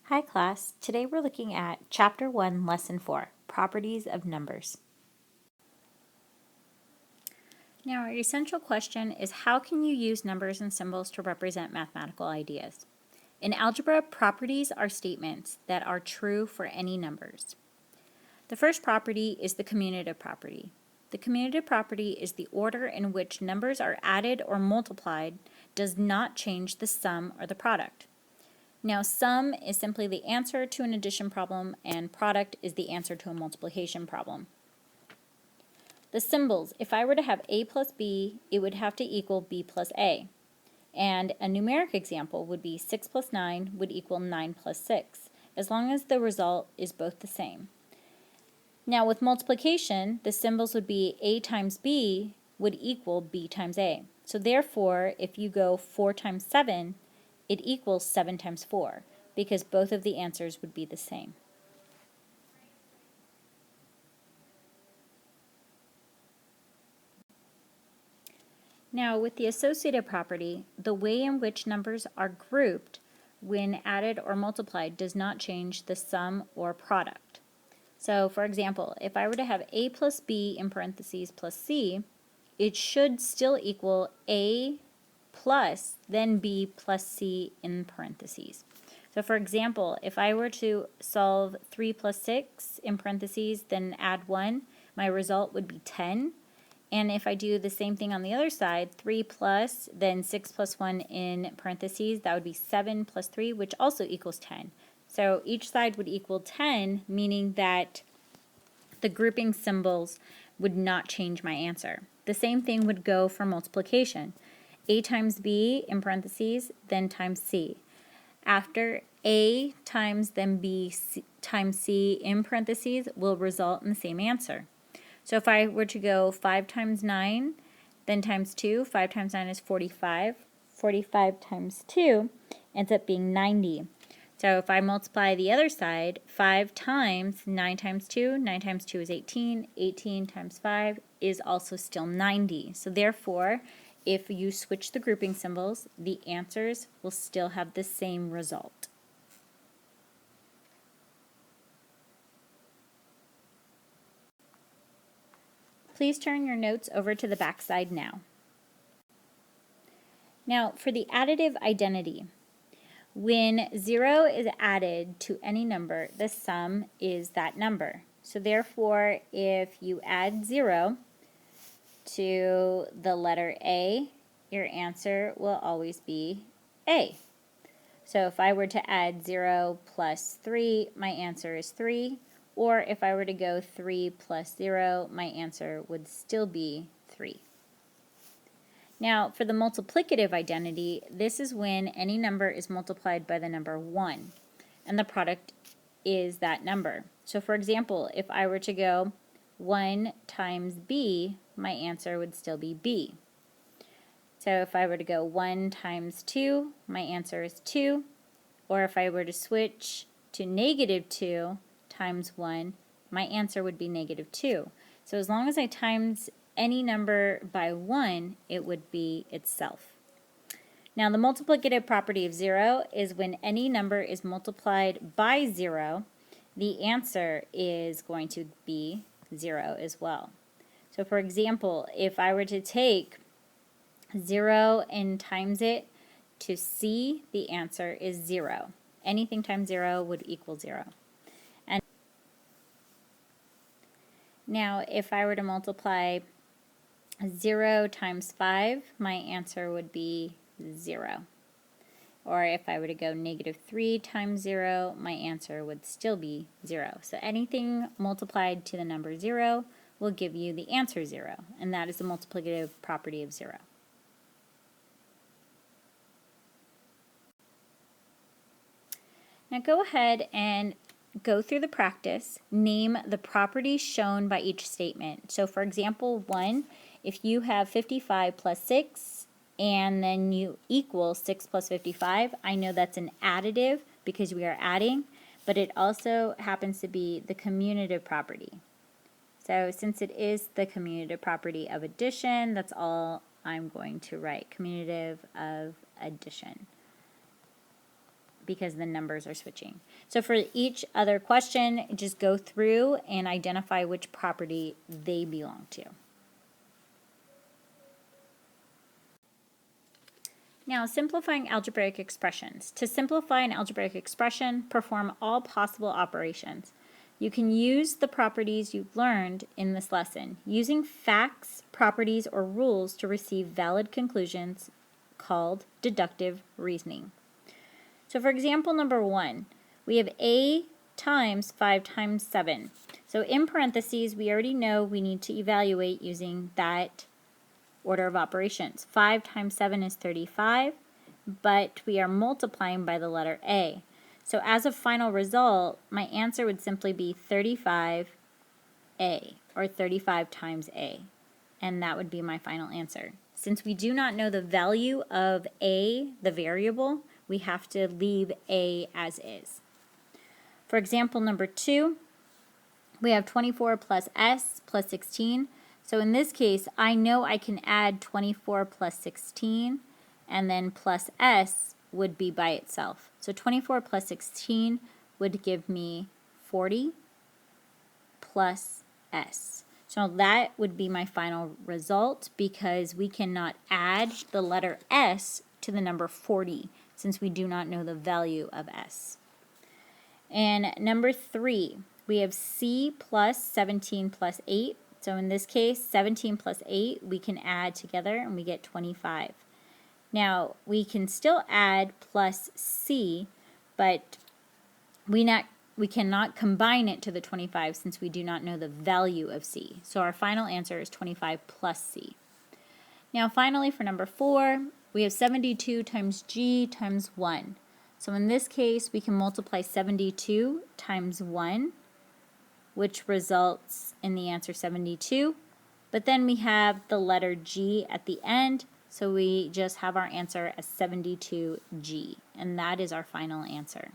Hi class, today we're looking at Chapter 1, Lesson 4, Properties of Numbers. Now our essential question is how can you use numbers and symbols to represent mathematical ideas? In algebra, properties are statements that are true for any numbers. The first property is the commutative property. The commutative property is the order in which numbers are added or multiplied does not change the sum or the product. Now, sum is simply the answer to an addition problem, and product is the answer to a multiplication problem. The symbols, if I were to have a plus b, it would have to equal b plus a. And a numeric example would be 6 plus 9 would equal 9 plus 6, as long as the result is both the same. Now, with multiplication, the symbols would be a times b would equal b times a. So therefore, if you go 4 times 7, it equals 7 times 4, because both of the answers would be the same. Now, with the associative property, the way in which numbers are grouped when added or multiplied does not change the sum or product. So, for example, if I were to have a plus b in parentheses plus c, it should still equal a plus then b plus c in parentheses. So for example, if I were to solve 3 plus 6 in parentheses, then add 1, my result would be 10. And if I do the same thing on the other side, 3 plus, then 6 plus 1 in parentheses, that would be 7 plus 3, which also equals 10. So each side would equal 10, meaning that the grouping symbols would not change my answer. The same thing would go for multiplication. A times b in parentheses, then times c. After a times then b times c in parentheses will result in the same answer. So if I were to go 5 times 9, then times 2, 5 times 9 is 45. 45 times 2 ends up being 90. So if I multiply the other side, 5 times 9 times 2, 9 times 2 is 18. 18 times 5 is also still 90. So therefore, if you switch the grouping symbols, the answers will still have the same result. Please turn your notes over to the back side now. Now, for the additive identity, when 0 is added to any number, the sum is that number. So therefore, if you add 0 to the letter A, your answer will always be A. So if I were to add 0 plus 3, my answer is 3. Or if I were to go 3 plus 0, my answer would still be 3. Now, for the multiplicative identity, this is when any number is multiplied by the number 1, and the product is that number. So for example, if I were to go 1 times b, my answer would still be b. So if I were to go 1 times 2, my answer is 2. Or if I were to switch to negative 2 times 1, my answer would be negative 2. So as long as I times any number by 1, it would be itself. Now the multiplicative property of 0 is when any number is multiplied by 0, the answer is going to be 0 as well. So for example, if I were to take 0 and times it to c, the answer is 0. Anything times 0 would equal 0. And now if I were to multiply 0 times 5, my answer would be 0. Or if I were to go negative 3 times 0, my answer would still be 0. So anything multiplied to the number 0 will give you the answer 0, and that is the multiplicative property of 0. Now go ahead and go through the practice, name the properties shown by each statement. So for example 1, if you have 55 plus 6 and then you equal 6 plus 55, I know that's an additive because we are adding, but it also happens to be the commutative property. So since it is the commutative property of addition, that's all I'm going to write, commutative of addition. because the numbers are switching. So for each other question, just go through and identify which property they belong to. Now, simplifying algebraic expressions. To simplify an algebraic expression, perform all possible operations. You can use the properties you've learned in this lesson, using facts, properties, or rules to receive valid conclusions called deductive reasoning. So for example number 1, we have a times 5 times 7. So in parentheses, we already know we need to evaluate using that order of operations. 5 times 7 is 35, but we are multiplying by the letter a. So as a final result, my answer would simply be 35a, or 35 times a, and that would be my final answer. Since we do not know the value of a, the variable, we have to leave a as is. For example number 2, we have 24 plus s plus 16. So in this case, I know I can add 24 plus 16, and then plus s would be by itself. So 24 plus 16 would give me 40 plus s. So that would be my final result, because we cannot add the letter s to the number 40 since we do not know the value of s. And number 3, we have c plus 17 plus 8. So in this case, 17 plus 8 we can add together and we get 25. Now we can still add plus c, but we cannot combine it to the 25 since we do not know the value of c. So our final answer is 25 plus c. Now finally for number 4, we have 72 times g times 1. So in this case, we can multiply 72 times 1, which results in the answer 72. But then we have the letter g at the end, so we just have our answer as 72g, and that is our final answer.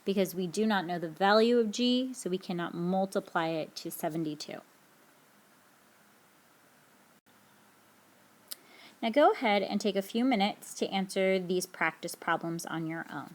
Because we do not know the value of g, so we cannot multiply it to 72. Now go ahead and take a few minutes to answer these practice problems on your own.